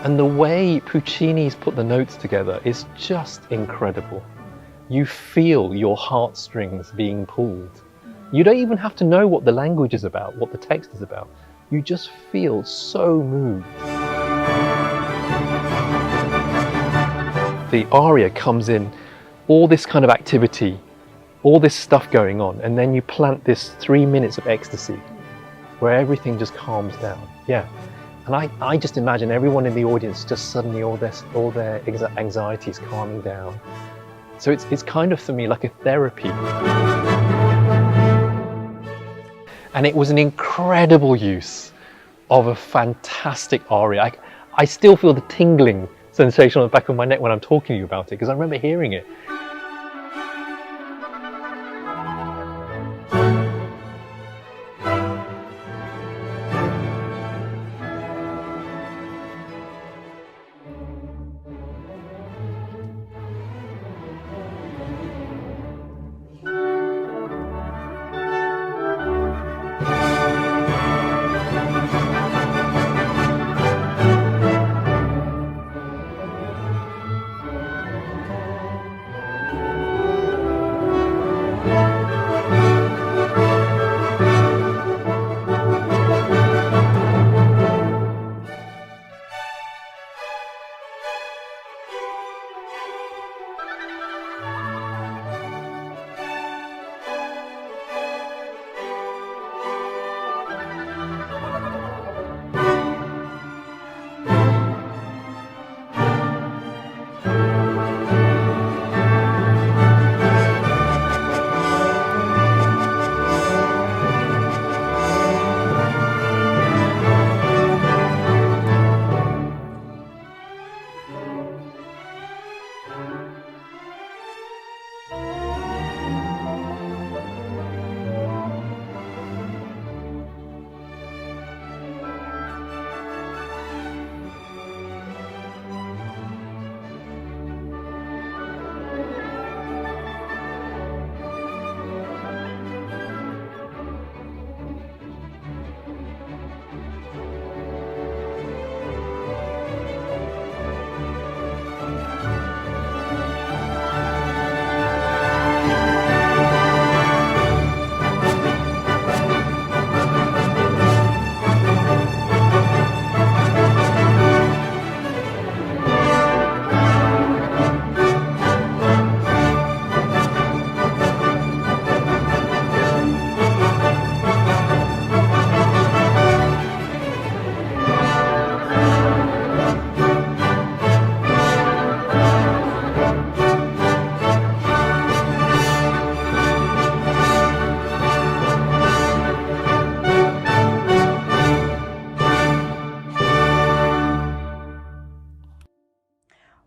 And the way Puccini's put the notes together is just incredible. You feel your heartstrings being pulled. You don't even have to know what the language is about, what the text is about. You just feel so moved. The aria comes in, all this kind of activity, all this stuff going on, and then you plant this 3 minutes of ecstasy where everything just calms down. Yeah. And I just imagine everyone in the audience just suddenly all their anxieties calming down. So it's kind of for me like a therapy. And it was an incredible use of a fantastic aria. I still feel the tingling sensation on the back of my neck when I'm talking to you about it, because I remember hearing it.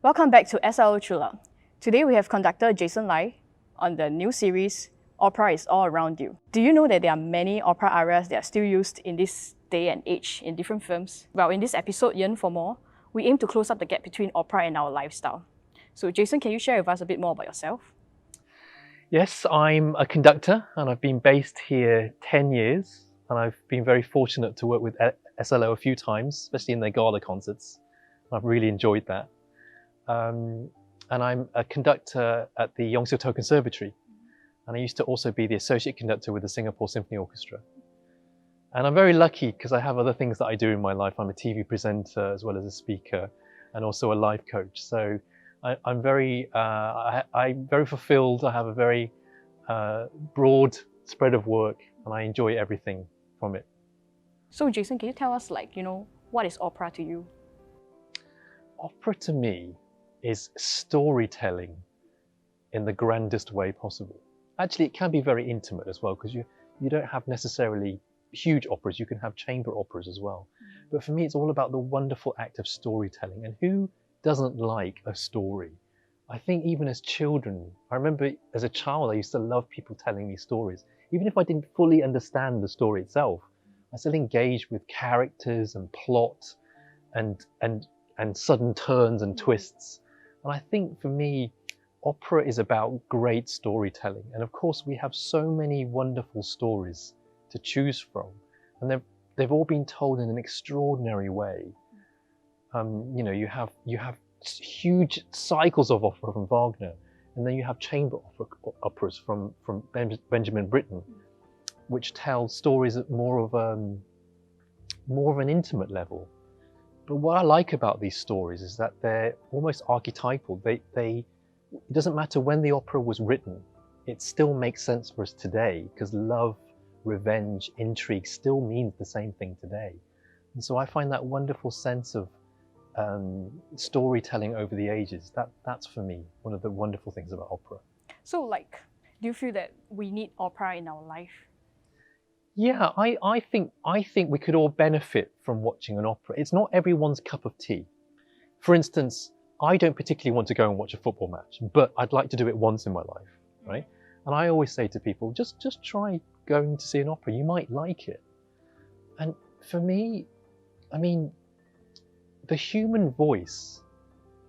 Welcome back to SLOchillOut. Today we have conductor Jason Lai on the new series, Opera is All Around You. Do you know that there are many opera arias that are still used in this day and age in different films? Well, in this episode, Yearn for More, we aim to close up the gap between opera and our lifestyle. So Jason, can you share with us a bit more about yourself? Yes, I'm a conductor and I've been based here 10 years and I've been very fortunate to work with SLO a few times, especially in their gala concerts. I've really enjoyed that. And I'm a conductor at the Yongseoto Conservatory, and I used to also be the associate conductor with the Singapore Symphony Orchestra. And I'm very lucky because I have other things that I do in my life. I'm a TV presenter as well as a speaker and also a life coach. So I'm very fulfilled. I have a very broad spread of work and I enjoy everything from it. So Jason, can you tell us what is opera to you? Opera to me is storytelling in the grandest way possible. Actually, it can be very intimate as well because you don't have necessarily huge operas, you can have chamber operas as well. But for me, it's all about the wonderful act of storytelling. And who doesn't like a story? I think even as children, I remember as a child, I used to love people telling me stories. Even if I didn't fully understand the story itself, I still engaged with characters and plot and sudden turns and twists. And I think for me, opera is about great storytelling. And of course, we have so many wonderful stories to choose from. And they've all been told in an extraordinary way. You have huge cycles of opera from Wagner, and then you have chamber operas from Benjamin Britten, which tell stories at more of an intimate level. But what I like about these stories is that they're almost archetypal. It doesn't matter when the opera was written, it still makes sense for us today because love, revenge, intrigue still means the same thing today. And so I find that wonderful sense of storytelling over the ages. That's for me one of the wonderful things about opera. So do you feel that we need opera in our life? Yeah, I think we could all benefit from watching an opera. It's not everyone's cup of tea. For instance, I don't particularly want to go and watch a football match, but I'd like to do it once in my life, right? And I always say to people, just try going to see an opera. You might like it. And for me, I mean, the human voice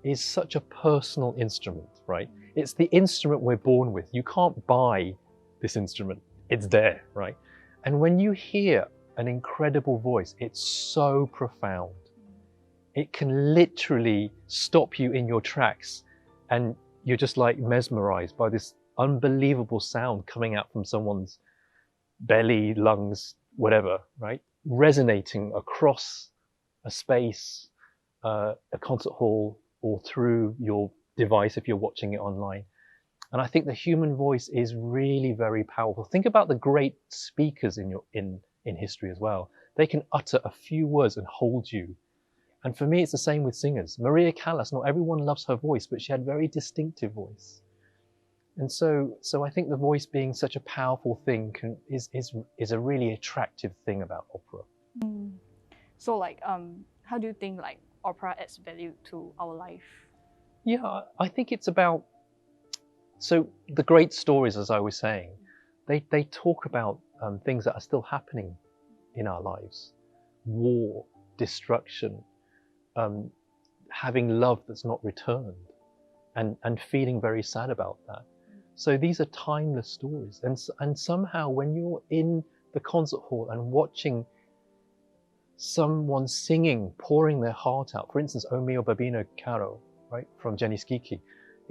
is such a personal instrument, right? It's the instrument we're born with. You can't buy this instrument. It's there, right? And when you hear an incredible voice, it's so profound. It can literally stop you in your tracks and you're just like mesmerized by this unbelievable sound coming out from someone's belly, lungs, whatever, right? Resonating across a space, a concert hall, or through your device if you're watching it online. And I think the human voice is really very powerful. Think about the great speakers in history as well. They can utter a few words and hold you. And for me, it's the same with singers. Maria Callas, not everyone loves her voice, but she had a very distinctive voice. And so I think the voice being such a powerful thing is a really attractive thing about opera. So how do you think opera adds value to our life? Yeah, I think it's about, so the great stories, as I was saying, they talk about things that are still happening in our lives. War, destruction, having love that's not returned, and feeling very sad about that. So these are timeless stories. And somehow when you're in the concert hall and watching someone singing, pouring their heart out, for instance, O mio babino caro, right, from Jenny Skiki,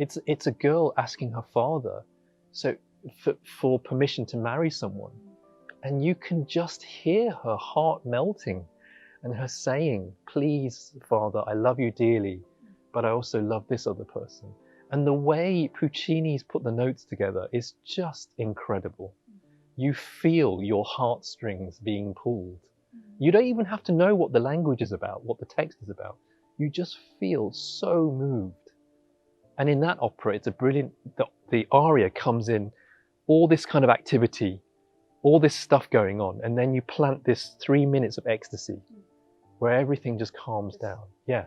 it's a girl asking her father for permission to marry someone. And you can just hear her heart melting and her saying, please, Father, I love you dearly, but I also love this other person. And the way Puccini's put the notes together is just incredible. You feel your heartstrings being pulled. You don't even have to know what the language is about, what the text is about. You just feel so moved. And in that opera, it's a brilliant, the aria comes in, all this kind of activity, all this stuff going on, and then you plant this 3 minutes of ecstasy where everything just calms down. Yeah.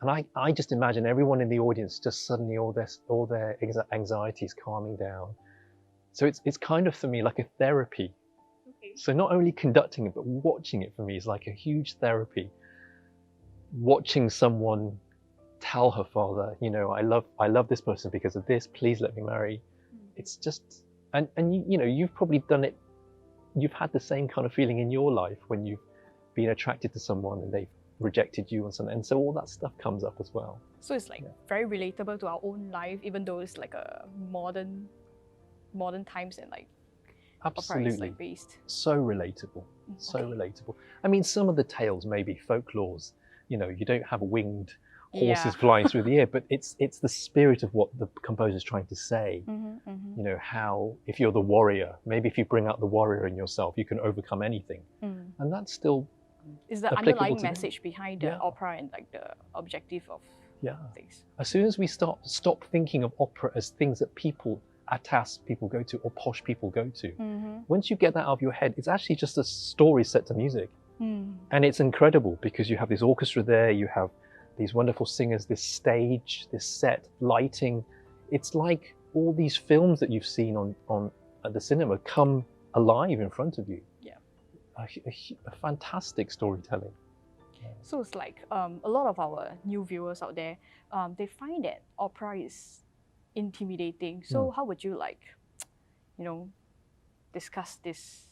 And I just imagine everyone in the audience just suddenly all their anxieties calming down. So it's kind of for me like a therapy. Okay. So not only conducting it, but watching it for me is like a huge therapy. Watching someone tell her father, you know, I love this person because of this, please let me marry. It's just, and you know, you've probably done it, you've had the same kind of feeling in your life when you've been attracted to someone and they've rejected you and something, and so all that stuff comes up as well. So it's like very relatable to our own life, even though it's like a modern times and like Absolutely. opera is like based. So relatable, so relatable. I mean, some of the tales may be folklores, you know, you don't have winged horses flying through the air, but it's the spirit of what the composer's trying to say. You know, how if you're the warrior, maybe if you bring out the warrior in yourself, you can overcome anything. And that's still is the underlying message behind the opera and like the objective of things. As soon as we stop thinking of opera as things that people, atas people go to or posh people go to, once you get that out of your head, it's actually just a story set to music. And it's incredible because you have this orchestra there, you have these wonderful singers, this stage, this set, lighting. It's like all these films that you've seen on at the cinema come alive in front of you. A fantastic storytelling. So it's like a lot of our new viewers out there, they find that opera is intimidating. So how would you like, you know, discuss this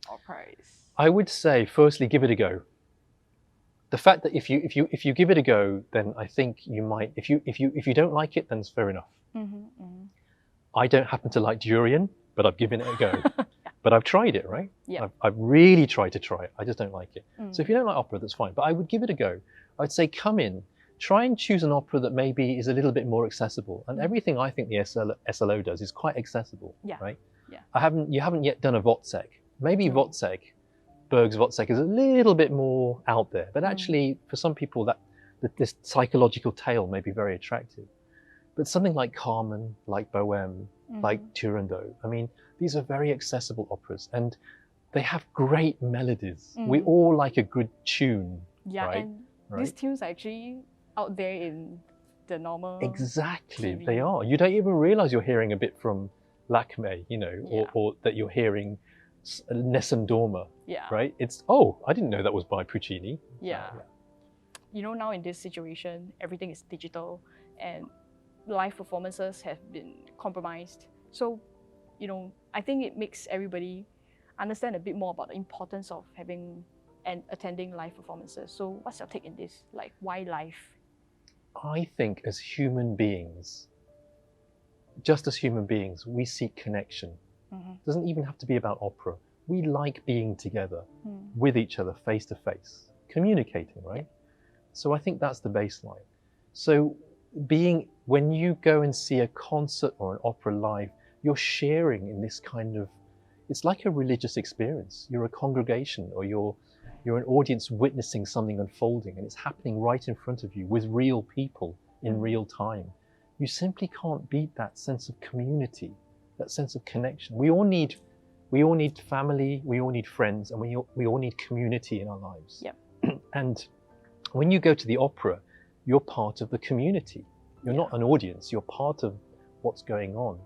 opera? I would say, firstly, give it a go. The fact that if you give it a go, then I think you might. If you don't like it, then it's fair enough. I don't happen to like Yearn, but I've given it a go. But I've tried it, right? I've really tried to try it. I just don't like it. So if you don't like opera, that's fine. But I would give it a go. I'd say come in, try and choose an opera that maybe is a little bit more accessible. And everything I think the SLO does is quite accessible, right? You haven't yet done a Wozzeck. Maybe Wozzeck, Berg's Wozzeck is a little bit more out there. But actually, for some people, this psychological tale may be very attractive. But something like Carmen, like Bohème, like Turandot, I mean, these are very accessible operas and they have great melodies. We all like a good tune, right? And these tunes are actually out there in the normal Exactly, TV. they are. You don't even realize you're hearing a bit from Lakme, you know, or that you're hearing Nessun Dorma, right? It's, oh, I didn't know that was by Puccini. You know, now in this situation, everything is digital and live performances have been compromised. So, you know, I think it makes everybody understand a bit more about the importance of having and attending live performances. So what's your take in this? Like, why live? I think as human beings, just as human beings, we seek connection. It doesn't even have to be about opera. We like being together with each other, face to face, communicating, right? So I think that's the baseline. So when you go and see a concert or an opera live, you're sharing in this kind of, it's like a religious experience. You're a congregation or you're an audience witnessing something unfolding and it's happening right in front of you with real people in real time. You simply can't beat that sense of community, that sense of connection. We all need family, we all need friends, and we all need community in our lives. And when you go to the opera, you're part of the community. You're not an audience, you're part of what's going on.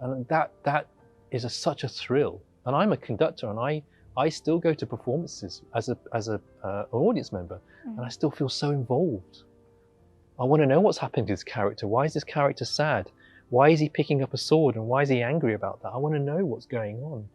And that is such a thrill. And I'm a conductor and I still go to performances as an audience member and I still feel so involved. I want to know what's happened to this character. Why is this character sad? Why is he picking up a sword and why is he angry about that? I want to know what's going on.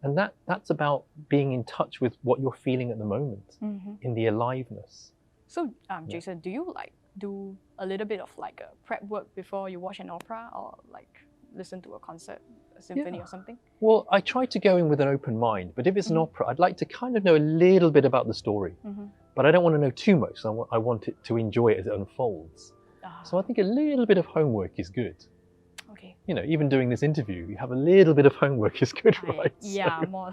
And that's about being in touch with what you're feeling at the moment, in the aliveness. So Jason, do you like do a little bit of like a prep work before you watch an opera or like listen to a concert, a symphony or something? Well, I try to go in with an open mind, but if it's an opera, I'd like to kind of know a little bit about the story, but I don't want to know too much. So I want it to enjoy it as it unfolds. So I think a little bit of homework is good. Okay. You know, even doing this interview, you have a little bit of homework is good, right? Yeah, so, more.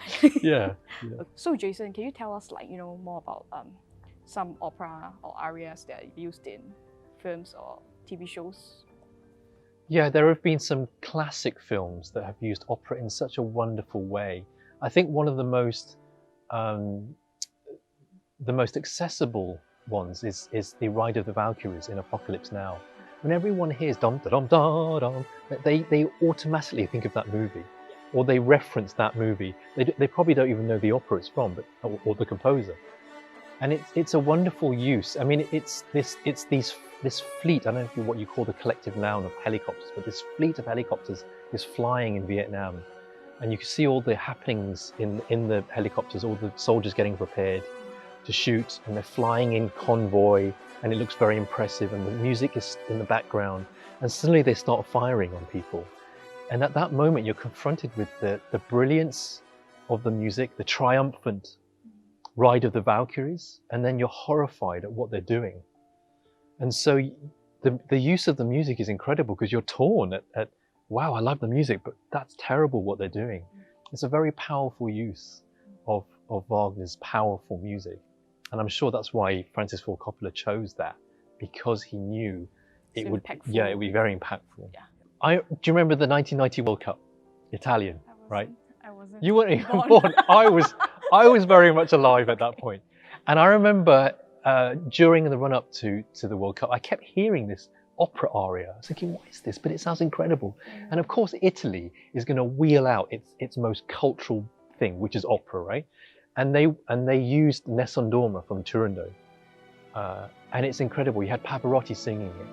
So Jason, can you tell us like, you know, more about some opera or arias that are used in films or TV shows? Yeah, there have been some classic films that have used opera in such a wonderful way. I think one of the most accessible ones is the Ride of the Valkyries in Apocalypse Now. When everyone hears dum da dum da dum, they automatically think of that movie, or they reference that movie. They probably don't even know the opera it's from, but or the composer. And it's a wonderful use. I mean, it's this fleet. I don't know what you call the collective noun of helicopters, but this fleet of helicopters is flying in Vietnam, and you can see all the happenings in the helicopters, all the soldiers getting prepared to shoot, and they're flying in convoy, and it looks very impressive, and the music is in the background, and suddenly they start firing on people. And at that moment, you're confronted with the brilliance of the music, the triumphant Ride of the Valkyries, and then you're horrified at what they're doing. And so the use of the music is incredible, because you're torn at wow, I love the music, but that's terrible what they're doing. It's a very powerful use of Wagner's powerful music. And I'm sure that's why Francis Ford Coppola chose that, because he knew it would be very impactful. Yeah. Do you remember the 1990 World Cup? Italian, right? I wasn't. You weren't even born. I was very much alive at that point. And I remember during the run-up to the World Cup, I kept hearing this opera aria. I was thinking, what is this? But it sounds incredible. And of course, Italy is going to wheel out its most cultural thing, which is opera, right? And they used Nessun Dorma from Turandot. And it's incredible. You had Pavarotti singing it.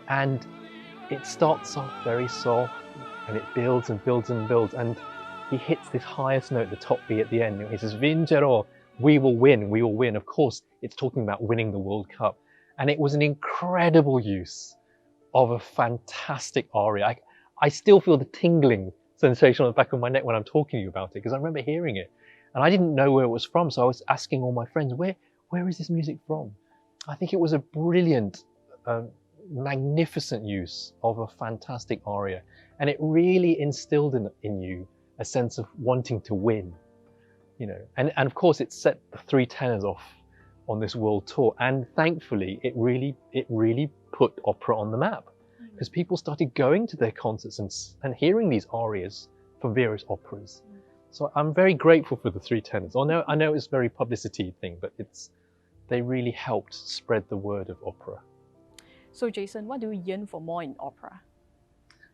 And it starts off very soft, and it builds and builds and builds. And he hits this highest note, the top B at the end. He says, Vincerò, we will win, we will win. Of course, it's talking about winning the World Cup. And it was an incredible use of a fantastic aria. I still feel the tingling sensation on the back of my neck when I'm talking to you about it, because I remember hearing it. And I didn't know where it was from, so I was asking all my friends, where is this music from? I think it was a brilliant, magnificent use of a fantastic aria. And it really instilled in you a sense of wanting to win, you know. And of course, it set the three tenors off on this world tour. And thankfully, it really put opera on the map, because people started going to their concerts and hearing these arias from various operas. So I'm very grateful for the three tenors. I know it's a very publicity thing, but they really helped spread the word of opera. So Jason, what do you yearn for more in opera?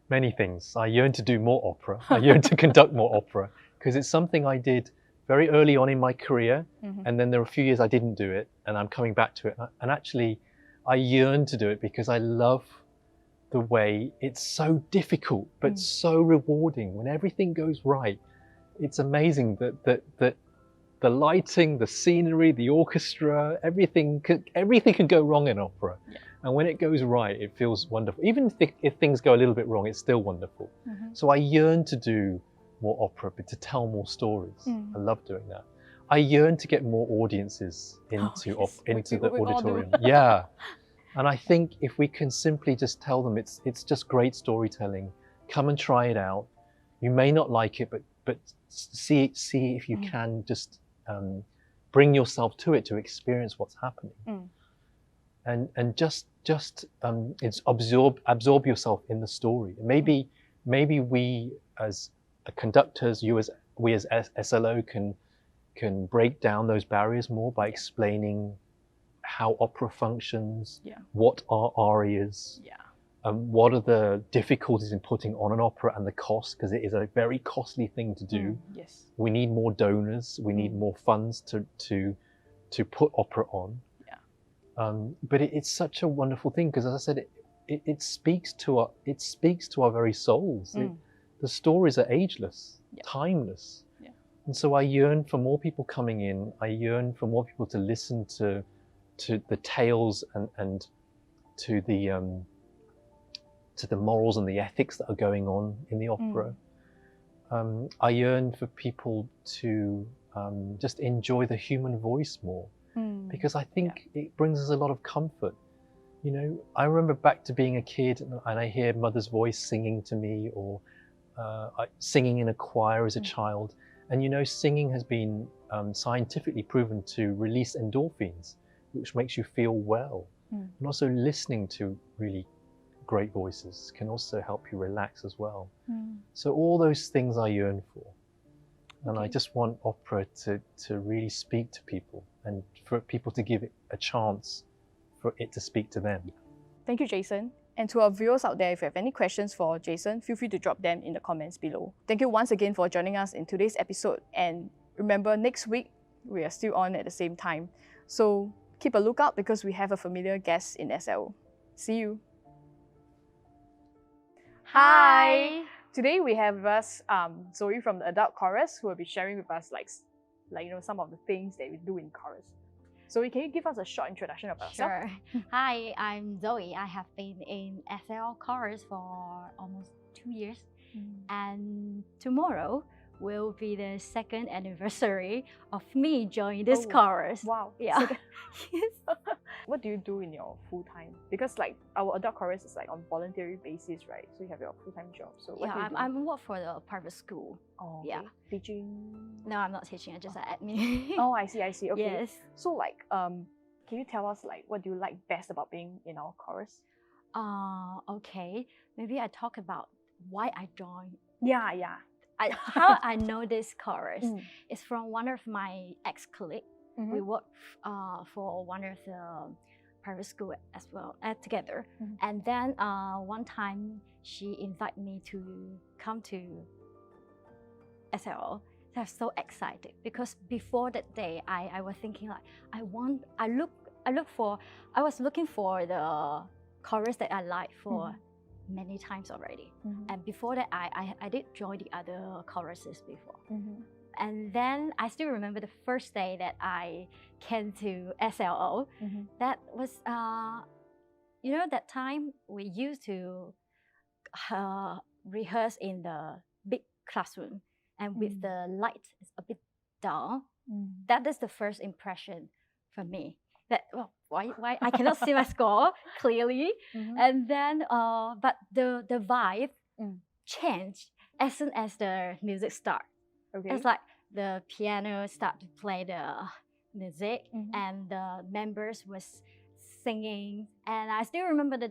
Many things. I yearn to do more opera. I yearn to conduct more opera, because it's something I did very early on in my career. And then there were a few years I didn't do it, and I'm coming back to it. And actually, I yearn to do it because I love the way it's so difficult, but so rewarding when everything goes right. It's amazing that the lighting, the scenery, the orchestra, everything can go wrong in opera. Yeah. And when it goes right, it feels wonderful. Even if things go a little bit wrong, it's still wonderful. So I yearn to do more opera, but to tell more stories. I love doing that. I yearn to get more audiences into the auditorium. Yeah. And I think if we can simply just tell them it's just great storytelling, come and try it out. You may not like it, but see if you can just bring yourself to it to experience what's happening. And just it's absorb yourself in the story. Maybe we as conductors, we as SLO can break down those barriers more by explaining how opera functions, what are arias, what are the difficulties in putting on an opera, and the cost, because it is a very costly thing to do. Yes. We need more donors, we need more funds to put opera on. But it's such a wonderful thing, because as I said, it speaks to our very souls. The stories are ageless, timeless. And so I yearn for more people coming in. I yearn for more people to listen to the tales and to the morals and the ethics that are going on in the opera. I yearn for people to just enjoy the human voice more, because I think it brings us a lot of comfort. You know, I remember back to being a kid, and I hear mother's voice singing to me, or singing in a choir as a child. And you know, singing has been scientifically proven to release endorphins, which makes you feel well. And also listening to really great voices can also help you relax as well. So all those things I yearn for. And I Okay. just want opera to really speak to people and for people to give it a chance for it to speak to them. Thank you, Jason. And to our viewers out there, if you have any questions for Jason, feel free to drop them in the comments below. Thank you once again for joining us in today's episode. And remember, next week, we are still on at the same time. So keep a lookout because we have a familiar guest in SLO. See you. Hi! Today we have with us Zoey from the Adult Chorus, who will be sharing with us some of the things that we do in chorus. Zoey, can you give us a short introduction of yourself? Sure. Hi, I'm Zoey. I have been in SLO Chorus for almost 2 years. And tomorrow will be the second anniversary of me joining this chorus. Wow. Yeah. Yes. What do you do in your full time? Because our adult chorus is on voluntary basis, right? So you have your full-time job. So what do you do? I work for the private school. Oh, okay. Yeah. Teaching? No, I'm not teaching. I'm just an admin. Oh, I see. Okay. Yes. So can you tell us what do you like best about being in our chorus? Okay. Maybe I talk about why I joined. Yeah. How I know this chorus is from one of my ex-colleagues. We worked for one of the private school as well together. And then one time she invited me to come to SLO. So I was so excited because before that day I was thinking I was looking for the chorus that I like for many times already. And before that I did join the other choruses before. And then I still remember the first day that I came to SLO. That was, that time we used to rehearse in the big classroom and with the light a bit dull. That is the first impression for me. That why I cannot see my score clearly. And then but the vibe changed as soon as the music starts. Okay. It's like the piano start to play the music and the members was singing. And I still remember the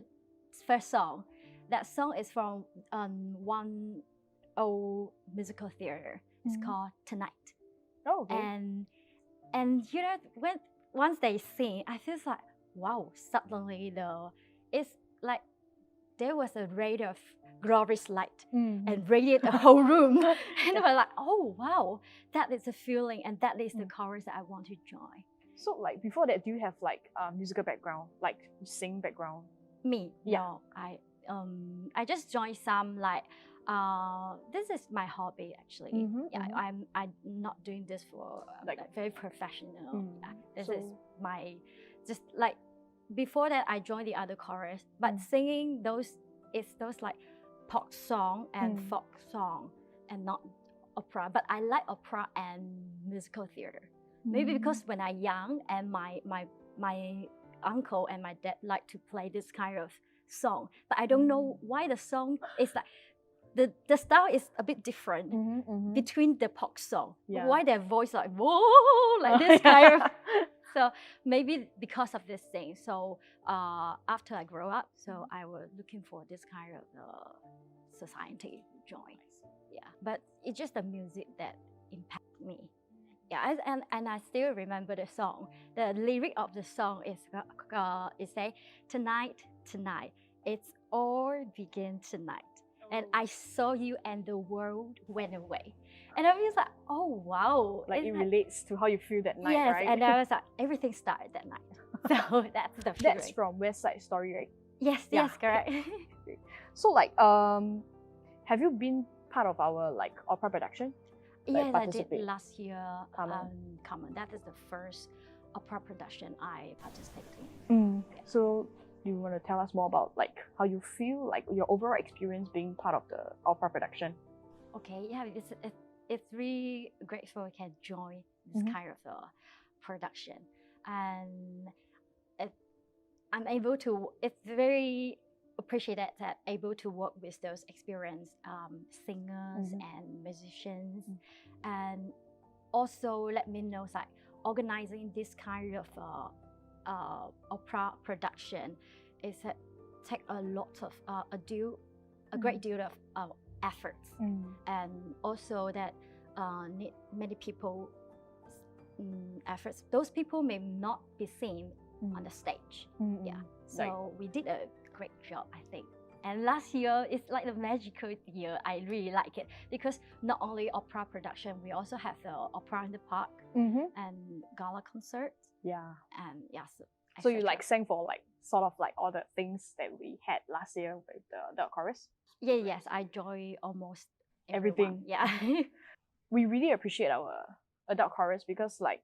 first song. That song is from one old musical theater. It's called Tonight. Oh, okay. And once they sing, I feel like, wow, suddenly it's like there was a ray of glorious light and radiate the whole room. And I was like, oh wow, that is the feeling and that is the chorus that I want to join. So before that, do you have musical background, sing background? Me? Yeah. No, I just joined some this is my hobby actually. I'm not doing this for very professional. This is my before that I joined the other chorus, but singing those pop song and folk song and not opera. But I like opera and musical theater. Maybe because when I young and my uncle and my dad like to play this kind of song, but I don't know why the song is the style is a bit different between the pop song. Yeah. Why their voice whoa this kind of. So maybe because of this thing. So after I grow up, so I was looking for this kind of society to join. Yeah, but it's just the music that impacted me. Yeah, and I still remember the song. The lyric of the song is say, tonight, it's all begin tonight. And I saw you and the world went away. And I was like, oh wow. It relates to how you feel that night, yes, right? Yes, and I was like, everything started that night. So that's the feeling. That's from West Side Story, right? Yes, yes, correct. So have you been part of our opera production? Yes, I did last year. Common. That is the first opera production I participated in. So you want to tell us more about how you feel, your overall experience being part of the opera production? Okay, yeah, it's really grateful I can join this kind of production, and I'm able to. It's very appreciated that able to work with those experienced singers and musicians, and also let me know organizing this kind of opera production is take a lot of a great deal of efforts, and also that need many people efforts. Those people may not be seen on the stage. Yeah, so we did a great job, I think. And last year, it's like the magical year. I really like it because not only opera production, we also have the opera in the park and gala concerts. Yeah. And yeah, so you like sang for like sort of like all the things that we had last year with the chorus? Yeah, yes, I joined almost everything. Yeah. We really appreciate our adult chorus because like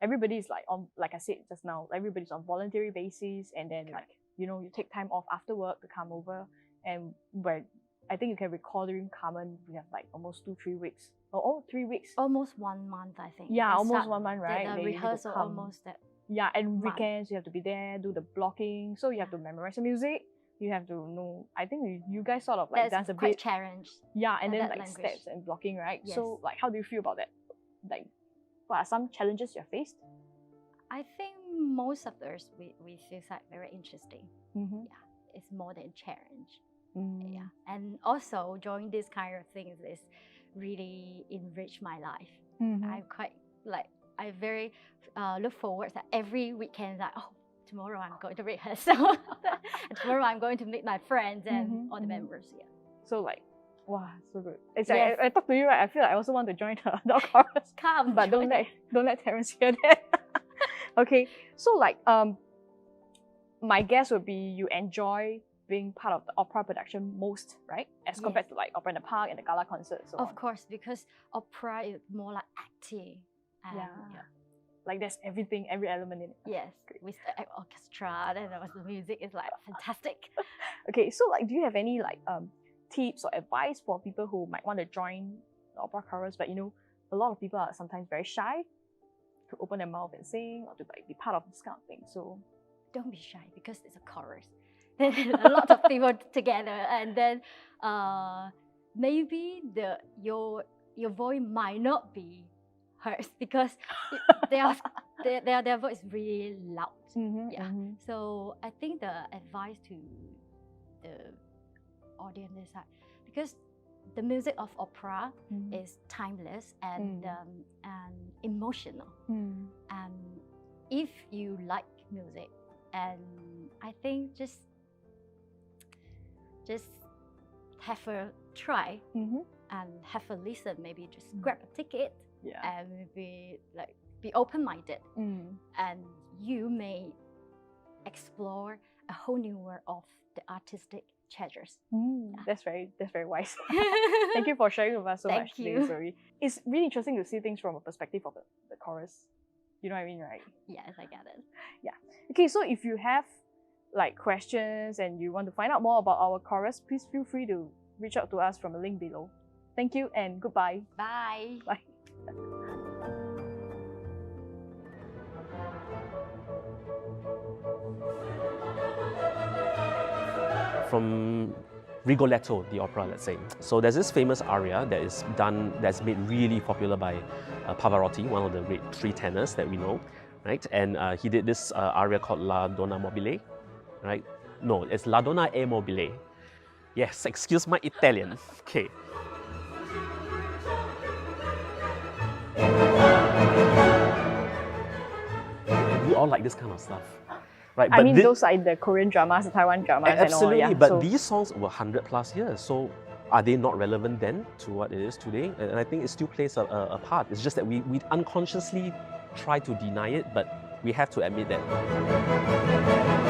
everybody's like on, like I said just now, everybody's on voluntary basis, and then like, you know, you take time off after work to come over, and where I think you can recall during Carmen, we have like almost 2-3 weeks. Oh, 3 weeks. Almost 1 month, I think. Yeah, almost 1 month, right? The rehearsal almost that. Yeah, and weekends you have to be there, do the blocking. So you have to memorize the music. You have to know. I think you guys sort of like dance a bit. Challenge. Yeah, and then like language. Steps and blocking, right? Yes. So like, how do you feel about that? Like, what are some challenges you have faced? I think most of those we feel like very interesting. Yeah, it's more than challenge. Yeah, and also joining this kind of things is really enrich my life. I'm quite like I very look forward that every weekend that tomorrow I'm going to rehearsal, and tomorrow I'm going to meet my friends and all the members. Yeah. So like, wow, so good. It's like I talk to you, right? I feel like I also want to join the adult chorus. Come, but don't let Terence hear that. Okay, so like my guess would be you enjoy being part of the opera production most, right? As compared to like opera in the park and the gala concert. So of course, because opera is more like acting. And like there's everything, every element in it. Yes, with the orchestra, then the music is like fantastic. Okay, so like, do you have any like tips or advice for people who might want to join the opera chorus, but you know, a lot of people are sometimes very shy to open their mouth and sing or to like be part of this kind of thing. So don't be shy because it's a chorus. A lot of people together, and then maybe your voice might not be heard because their voice is really loud. So I think the advice to the audience is that because the music of opera is timeless and emotional, and if you like music, and I think just have a try and have a listen. Maybe just grab a ticket and maybe like be open-minded, and you may explore a whole new world of the artistic treasures. That's very wise. Thank you for sharing with us so much today, Zoey. It's really interesting to see things from a perspective of the chorus. You know what I mean, right? Yes, I get it. Yeah. Okay, so if you have like questions and you want to find out more about our chorus, please feel free to reach out to us from a link below. Thank you and goodbye. Bye. Bye. From Rigoletto, the opera, let's say. So there's this famous aria that is done, that's made really popular by Pavarotti, one of the great 3 tenors that we know, right? And he did this aria called La Donna Mobile, right? No, it's La Donna e Mobile. Yes, excuse my Italian. Okay. We all like this kind of stuff. Right, I mean, those are the Korean dramas, the Taiwan dramas, absolutely, and all. Yeah, but these songs were 100+ years, so are they not relevant then to what it is today? And I think it still plays a part. It's just that we unconsciously try to deny it, but we have to admit that.